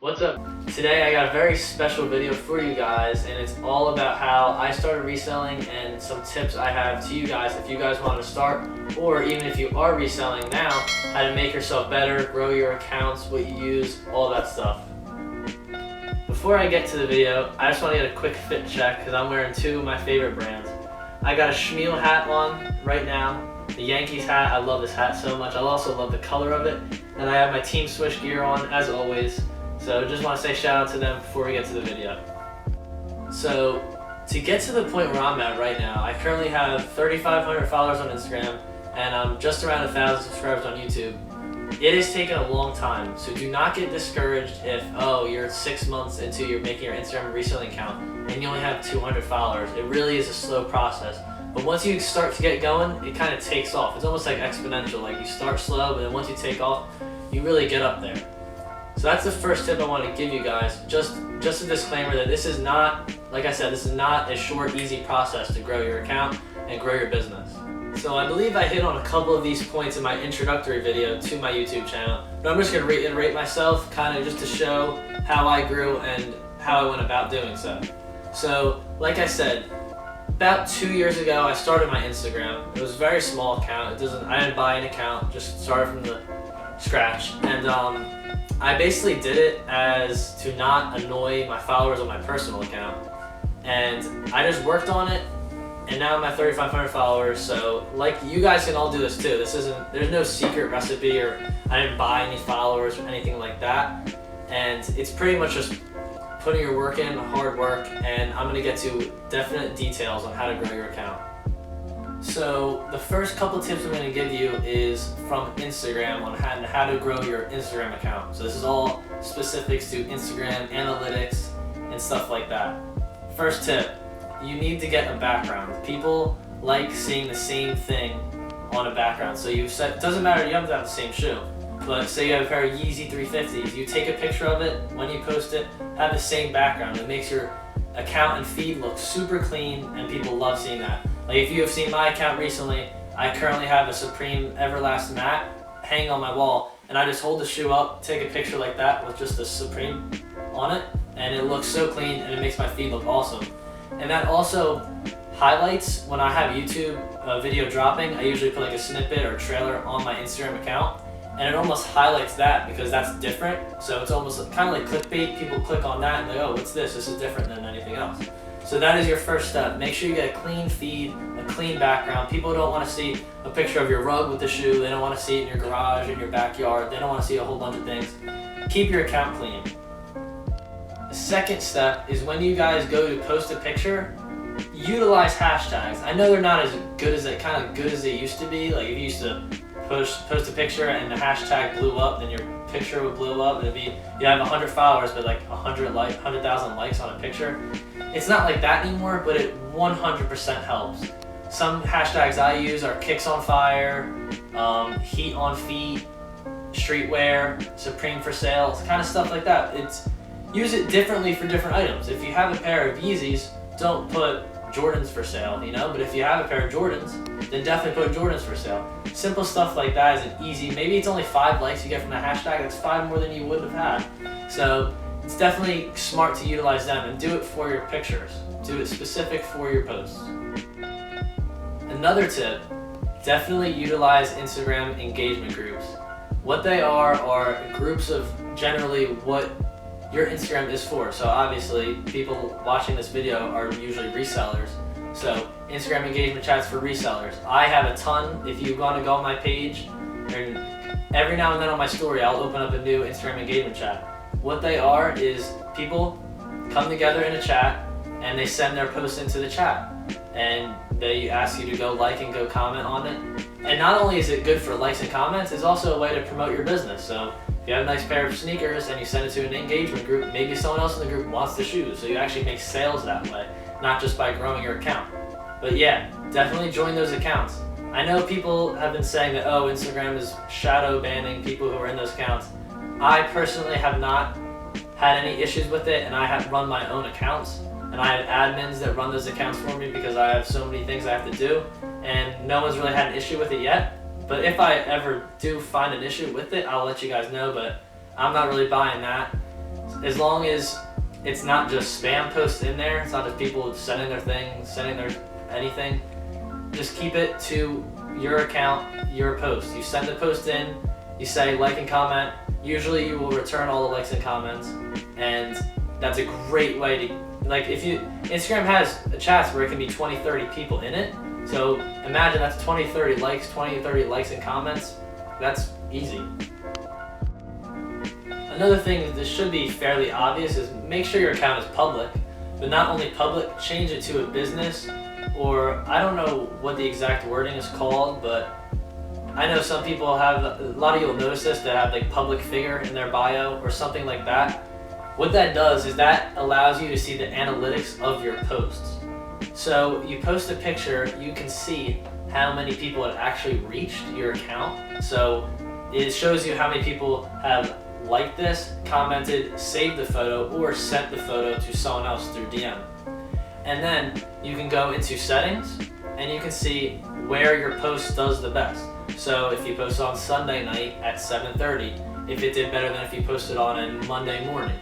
What's up? Today I got a very special video for you guys, and it's all about how I started reselling and some tips I have to you guys if you guys want to start, or even if you are reselling now, how to make yourself better, grow your accounts, what you use, all that stuff. Before I get to the video, I just want to get a quick fit check because I'm wearing two of my favorite brands. I got a Schmiel hat on right now, the Yankees hat. I love this hat so much. I also love the color of it, and I have my Team Swish gear on as always. So just want to say shout out to them before we get to the video. So to get to the point where I'm at right now, I currently have 3,500 followers on Instagram and I'm just around 1,000 subscribers on YouTube. It has taken a long time, so do not get discouraged if, you're 6 months into you're making your Instagram reselling account and you only have 200 followers. It really is a slow process. But once you start to get going, it kind of takes off. It's almost like exponential. Like you start slow, but then once you take off, you really get up there. So that's the first tip I want to give you guys. Just a disclaimer that this is not, like I said, this is not a short, easy process to grow your account and grow your business. So I believe I hit on a couple of these points in my introductory video to my YouTube channel, but I'm just going to reiterate myself kind of just to show how I grew and how I went about doing so. So like I said, about 2 years ago I started my Instagram. It was a very small account. I didn't buy an account, just started from the scratch. And I basically did it as to not annoy my followers on my personal account, and I just worked on it, and now I'm at 3,500 followers. So like, you guys can all do this too. There's no secret recipe, or I didn't buy any followers or anything like that, and it's pretty much just putting your work in, hard work, and I'm going to get to definite details on how to grow your account. So the first couple tips I'm going to give you is from Instagram on how to grow your Instagram account. So this is all specifics to Instagram analytics and stuff like that. First tip, you need to get a background. People like seeing the same thing on a background. So it doesn't matter, you have to have the same shoe, but say you have a pair of Yeezy 350s, you take a picture of it, when you post it, have the same background. It makes your account and feed look super clean, and people love seeing that. Like if you have seen my account recently, I currently have a Supreme Everlast mat hanging on my wall, and I just hold the shoe up, take a picture like that with just the Supreme on it, and it looks so clean and it makes my feed look awesome. And that also highlights when I have YouTube video dropping. I usually put like a snippet or a trailer on my Instagram account, and it almost highlights that because that's different. So it's almost kind of like clickbait. People click on that and they go, oh, what's this? This is different than anything else. So that is your first step. Make sure you get a clean feed, a clean background. People don't want to see a picture of your rug with the shoe. They don't want to see it in your garage, in your backyard. They don't want to see a whole bunch of things. Keep your account clean. The second step is when you guys go to post a picture, utilize hashtags. I know they're not as good as they used to be. Like if you used to post a picture and the hashtag blew up, then your picture would blow up, and you have 100 followers but like 100,000 likes on a picture. It's not like that anymore, but it 100% helps. Some hashtags I use are kicks on fire, heat on feet, streetwear, Supreme for sale, kind of stuff like that. Use it differently for different items. If you have a pair of Yeezys, don't put Jordans for sale, but if you have a pair of Jordans, then definitely put Jordans for sale. Simple stuff like that is an easy, maybe it's only 5 likes you get from the hashtag, that's 5 more than you would have had. So it's definitely smart to utilize them and do it for your pictures. Do it specific for your posts. Another tip, definitely utilize Instagram engagement groups. What they are groups of generally what your Instagram is for. So obviously people watching this video are usually resellers. So Instagram engagement chats for resellers. I have a ton. If you want to go on my page, and every now and then on my story I'll open up a new Instagram engagement chat. What they are is people come together in a chat and they send their posts into the chat, and they ask you to go like and go comment on it. And not only is it good for likes and comments, it's also a way to promote your business. So if you have a nice pair of sneakers and you send it to an engagement group, maybe someone else in the group wants the shoes, so you actually make sales that way, not just by growing your account. But yeah, definitely join those accounts. I know people have been saying that, Instagram is shadow banning people who are in those accounts. I personally have not had any issues with it, and I have run my own accounts, and I have admins that run those accounts for me because I have so many things I have to do, and no one's really had an issue with it yet. But if I ever do find an issue with it, I'll let you guys know, but I'm not really buying that. as long as it's not just spam posts in there, it's not just people sending their things, sending their anything, just keep it to your account, your post. You send the post in, you say like and comment. Usually you will return all the likes and comments, and that's a great way to, like, Instagram has chats where it can be 20, 30 people in it. So imagine that's 20, 30 likes, 20, 30 likes and comments. That's easy. Another thing that this should be fairly obvious is make sure your account is public, but not only public, change it to a business, or I don't know what the exact wording is called, but I know some people have, a lot of you will notice this, that have like public figure in their bio or something like that. What that does is that allows you to see the analytics of your posts. So you post a picture, you can see how many people have actually reached your account. So it shows you how many people have liked this, commented, saved the photo, or sent the photo to someone else through DM. And then you can go into settings and you can see where your post does the best. So if you post on Sunday night at 7:30, if it did better than if you posted on a Monday morning.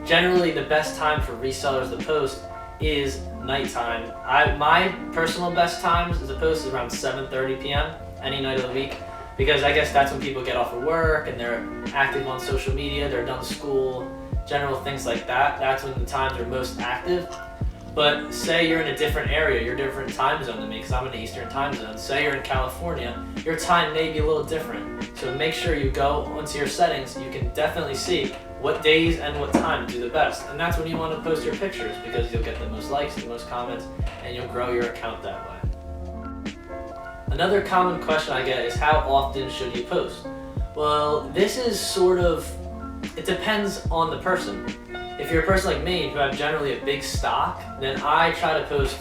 Generally, the best time for resellers to post is nighttime. My personal best times as a post is around 7:30 p.m. any night of the week, because I guess that's when people get off of work and they're active on social media, they're done school, general things like that. That's when the times are most active. But say you're in a different area, you're a different time zone than me, because I'm in the Eastern time zone. Say you're in California, your time may be a little different. So make sure you go onto your settings. You can definitely see what days and what time do the best. And that's when you want to post your pictures, because you'll get the most likes, the most comments, and you'll grow your account that way. Another common question I get is, how often should you post? Well, this is sort of, it depends on the person. If you're a person like me who have generally a big stock, then I try to post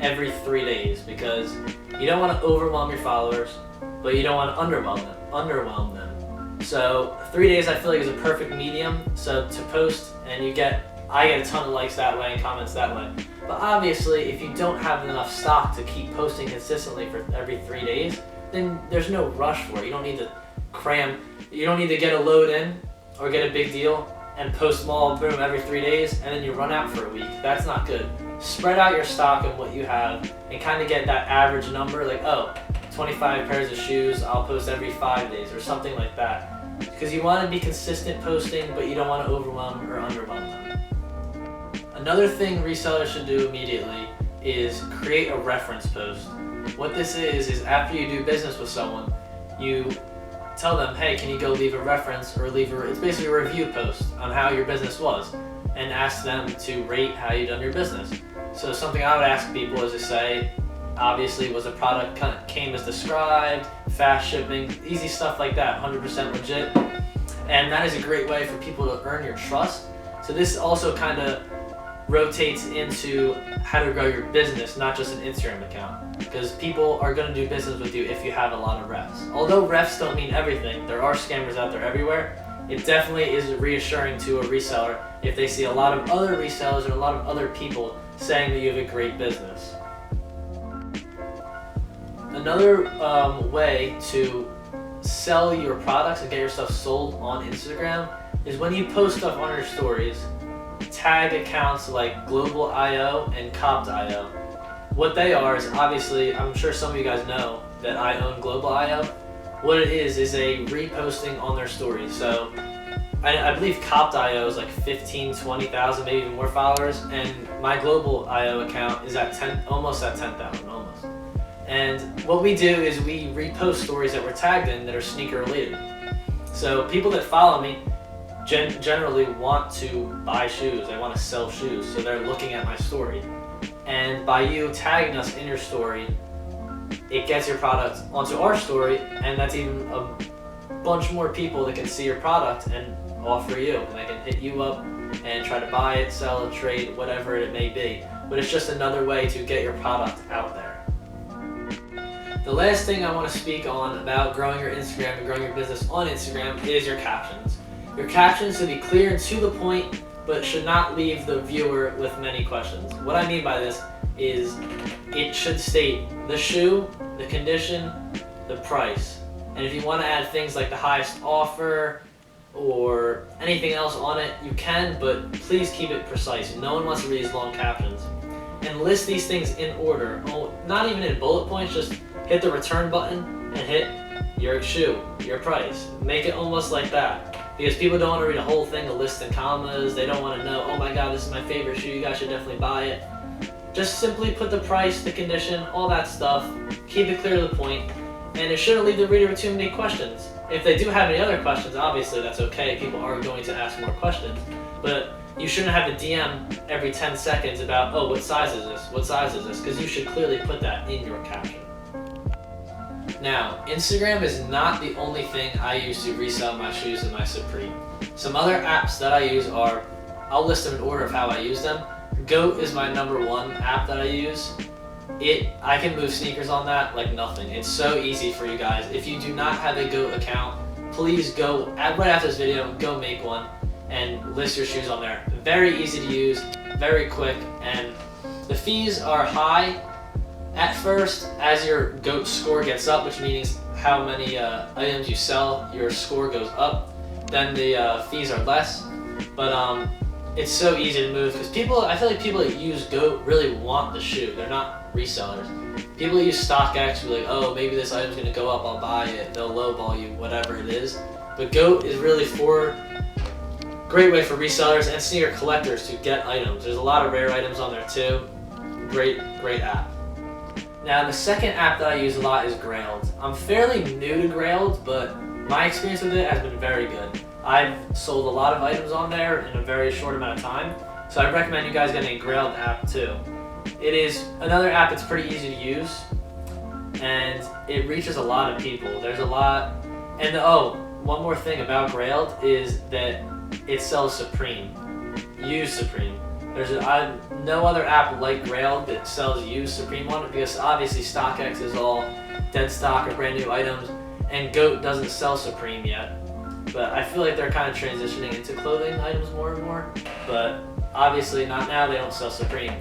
every 3 days, because you don't want to overwhelm your followers, but you don't want to underwhelm them. So 3 days I feel like is a perfect medium. So to post, and I get a ton of likes that way and comments that way. But obviously, if you don't have enough stock to keep posting consistently for every 3 days, then there's no rush for it. You don't need to cram, you don't need to get a load in or get a big deal and post them all, boom, every 3 days, and then you run out for a week. That's not good. Spread out your stock and what you have, and kind of get that average number, like, oh, 25 pairs of shoes, I'll post every 5 days, or something like that. Because you want to be consistent posting, but you don't want to overwhelm or underwhelm them. Another thing resellers should do immediately is create a reference post. What this is after you do business with someone, you tell them, hey, can you go leave a reference, or it's basically a review post on how your business was, and ask them to rate how you done your business. So something I would ask people is to say, obviously, was the product came as described, fast shipping, easy stuff like that, 100% legit. And that is a great way for people to earn your trust. So this also kind of rotates into how to grow your business, not just an Instagram account, because people are going to do business with you if you have a lot of refs. Although refs don't mean everything, there are scammers out there everywhere. It definitely is reassuring to a reseller if they see a lot of other resellers and a lot of other people saying that you have a great business. Another way to sell your products and get your stuff sold on Instagram is when you post stuff on your stories, tag accounts like Global.io and Copt.io. What they are is, obviously, I'm sure some of you guys know that I own Global.io. What it is a reposting on their stories. So I believe Copt.io is like 15, 20,000, maybe even more followers, and my Global.io account is at almost at 10,000, almost. And what we do is we repost stories that we're tagged in that are sneaker related. So people that follow me generally want to buy shoes, they want to sell shoes, so they're looking at my story. And by you tagging us in your story, it gets your product onto our story, and that's even a bunch more people that can see your product and offer you, and they can hit you up and try to buy it, sell it, trade, whatever it may be. But it's just another way to get your product out there. The last thing I want to speak on about growing your Instagram and growing your business on Instagram is your captions. Your captions should be clear and to the point, but should not leave the viewer with many questions. What I mean by this is it should state the shoe, the condition, the price. And if you want to add things like the highest offer, or anything else on it, you can, but please keep it precise. No one wants to read these long captions. And list these things in order. Oh, not even in bullet points, just hit the return button and hit your shoe, your price. Make it almost like that. Because people don't want to read a whole thing, a list in commas. They don't want to know, oh my god, this is my favorite shoe, you guys should definitely buy it. Just simply put the price, the condition, all that stuff. Keep it clear to the point. And it shouldn't leave the reader with too many questions. If they do have any other questions, obviously that's okay. People are going to ask more questions. But you shouldn't have a DM every 10 seconds about, oh, what size is this? What size is this? Because you should clearly put that in your caption. Now, Instagram is not the only thing I use to resell my shoes and my Supreme. Some other apps that I use are, I'll list them in order of how I use them. Goat is my #1 app that I use. I can move sneakers on that like nothing. It's so easy for you guys. If you do not have a Goat account, please go, right after this video, go make one and list your shoes on there. Very easy to use, very quick, and the fees are high at first as your Goat score gets up, which means how many items you sell, your score goes up. Then the fees are less, but it's so easy to move because I feel like people that use Goat really want the shoe. They're not resellers. People that use StockX will be like, oh, maybe this item's gonna go up, I'll buy it. They'll lowball you, whatever it is. But Goat is really great way for resellers and sneaker collectors to get items. There's a lot of rare items on there too. Great app. Now the second app that I use a lot is Grailed. I'm fairly new to Grailed, but my experience with it has been very good. I've sold a lot of items on there in a very short amount of time, so I recommend you guys getting a Grailed app too. It is another app that's pretty easy to use, and it reaches a lot of people. There's a lot, and one more thing about Grailed is that it sells Supreme, used Supreme. There's no other app like Grailed that sells used Supreme on it, because obviously StockX is all dead stock or brand new items, and Goat doesn't sell Supreme yet. But I feel like they're kind of transitioning into clothing items more and more, but obviously not now, they don't sell Supreme.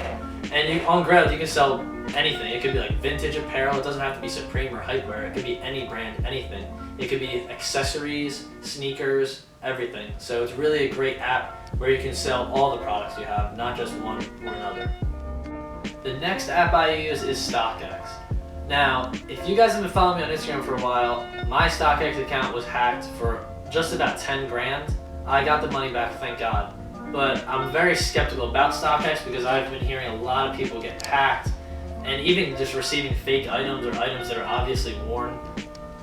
And on Grailed you can sell anything. It could be like vintage apparel, it doesn't have to be Supreme or Hypewear, it could be any brand, anything. It could be accessories, sneakers, everything. So it's really a great app where you can sell all the products you have, not just one or another. The next app I use is StockX. Now, if you guys have been following me on Instagram for a while, my StockX account was hacked for just about 10 grand. I got the money back, thank God. But I'm very skeptical about StockX because I've been hearing a lot of people get hacked and even just receiving fake items or items that are obviously worn.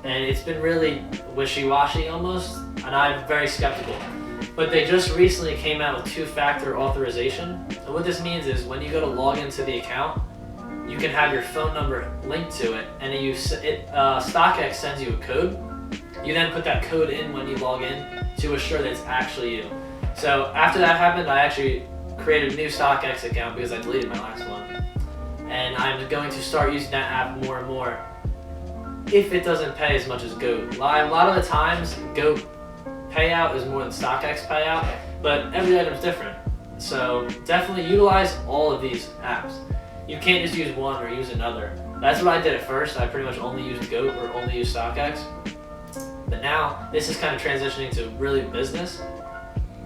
And it's been really wishy-washy almost, and I'm very skeptical. But they just recently came out with 2-factor authorization. And what this means is when you go to log into the account, you can have your phone number linked to it, and StockX sends you a code. You then put that code in when you log in to assure that it's actually you. So after that happened, I actually created a new StockX account because I deleted my last one. And I'm going to start using that app more and more if it doesn't pay as much as Goat. A lot of the times, Goat payout is more than StockX payout, but every item's different. So definitely utilize all of these apps. You can't just use one or use another. That's what I did at first. I pretty much only used Goat or only used StockX. But now, this is kind of transitioning to really business.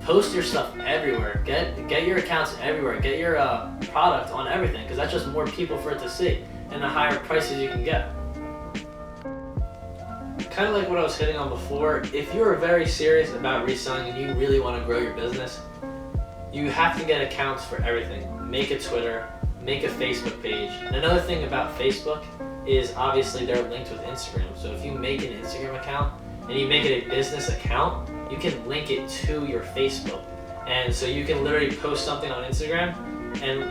Post your stuff everywhere. Get your accounts everywhere. Get your product on everything, because that's just more people for it to see, and the higher prices you can get. Kind of like what I was hitting on before, if you're very serious about reselling and you really want to grow your business, you have to get accounts for everything. Make a Twitter, make a Facebook page. And another thing about Facebook is obviously they're linked with Instagram. So if you make an Instagram account and you make it a business account, you can link it to your Facebook. And so you can literally post something on Instagram, and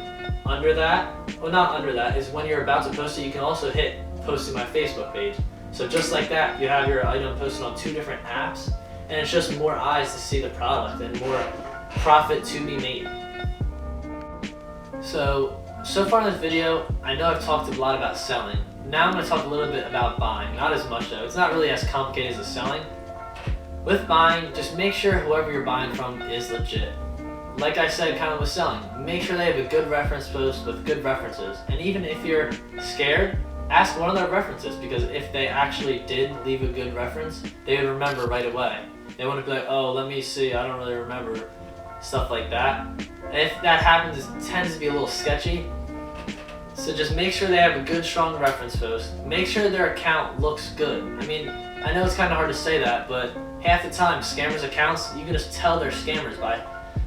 under that, well, not under that, is when you're about to post it, you can also hit post to my Facebook page. So just like that, you have your item posted on 2 different apps, and it's just more eyes to see the product and more profit to be made. So far in this video, I know I've talked a lot about selling. Now I'm going to talk a little bit about buying. Not as much though. It's not really as complicated as the selling. With buying, just make sure whoever you're buying from is legit. Like I said, kind of with selling, make sure they have a good reference post with good references. And even if you're scared, ask one of their references, because if they actually did leave a good reference, they would remember right away. They wouldn't be like, oh, let me see, I don't really remember, stuff like that. And if that happens, it tends to be a little sketchy. So just make sure they have a good, strong reference post. Make sure their account looks good. I mean, I know it's kind of hard to say that, but half the time, scammers' accounts, you can just tell they're scammers by,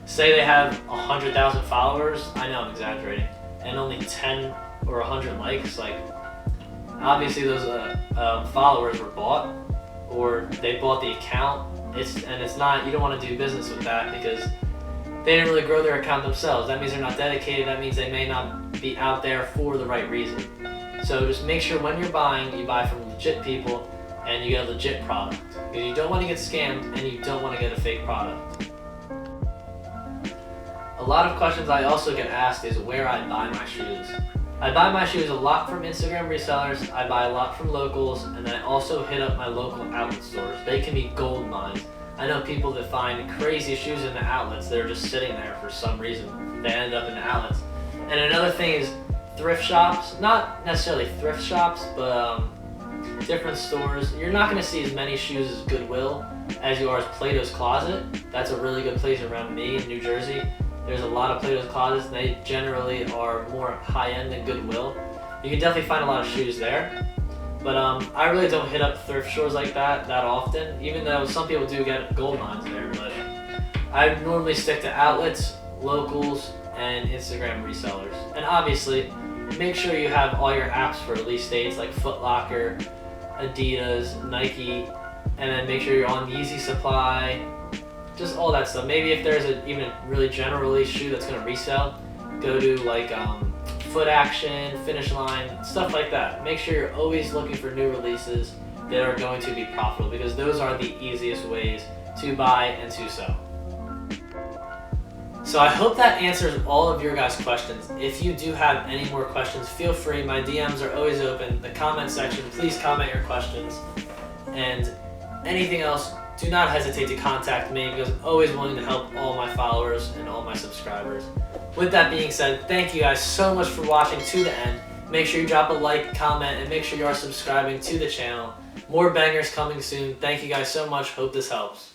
say they have 100,000 followers, I know I'm exaggerating, and only 10 or 100 likes. Like, obviously those followers were bought, or they bought the account. It's not, you don't want to do business with that because they didn't really grow their account themselves. That means they're not dedicated. That means they may not be out there for the right reason. So just make sure when you're buying, you buy from legit people and you get a legit product, because you don't want to get scammed and you don't want to get a fake product. A lot of questions I also get asked is where I buy my shoes. I buy my shoes a lot from Instagram resellers, I buy a lot from locals, and then I also hit up my local outlet stores. They can be gold mines. I know people that find crazy shoes in the outlets that are just sitting there for some reason. They end up in the outlets. And another thing is thrift shops, not necessarily thrift shops, but different stores. You're not going to see as many shoes as Goodwill as you are as Plato's Closet. That's a really good place around me in New Jersey. There's a lot of Plato's Closets, and they generally are more high-end than Goodwill. You can definitely find a lot of shoes there. But I really don't hit up thrift stores like that often, even though some people do get gold mines there. But I normally stick to outlets, locals, and Instagram resellers. And obviously, make sure you have all your apps for release dates like Foot Locker, Adidas, Nike, and then make sure you're on Yeezy Supply, just all that stuff. Maybe if there's even a really general release shoe that's going to resell, go to like Foot Action, Finish Line, stuff like that. Make sure you're always looking for new releases that are going to be profitable, because those are the easiest ways to buy and to sell. So I hope that answers all of your guys' questions. If you do have any more questions, feel free. My DMs are always open. The comment section, please comment your questions. And anything else, do not hesitate to contact me, because I'm always willing to help all my followers and all my subscribers. With that being said, thank you guys so much for watching to the end. Make sure you drop a like, comment, and make sure you are subscribing to the channel. More bangers coming soon. Thank you guys so much. Hope this helps.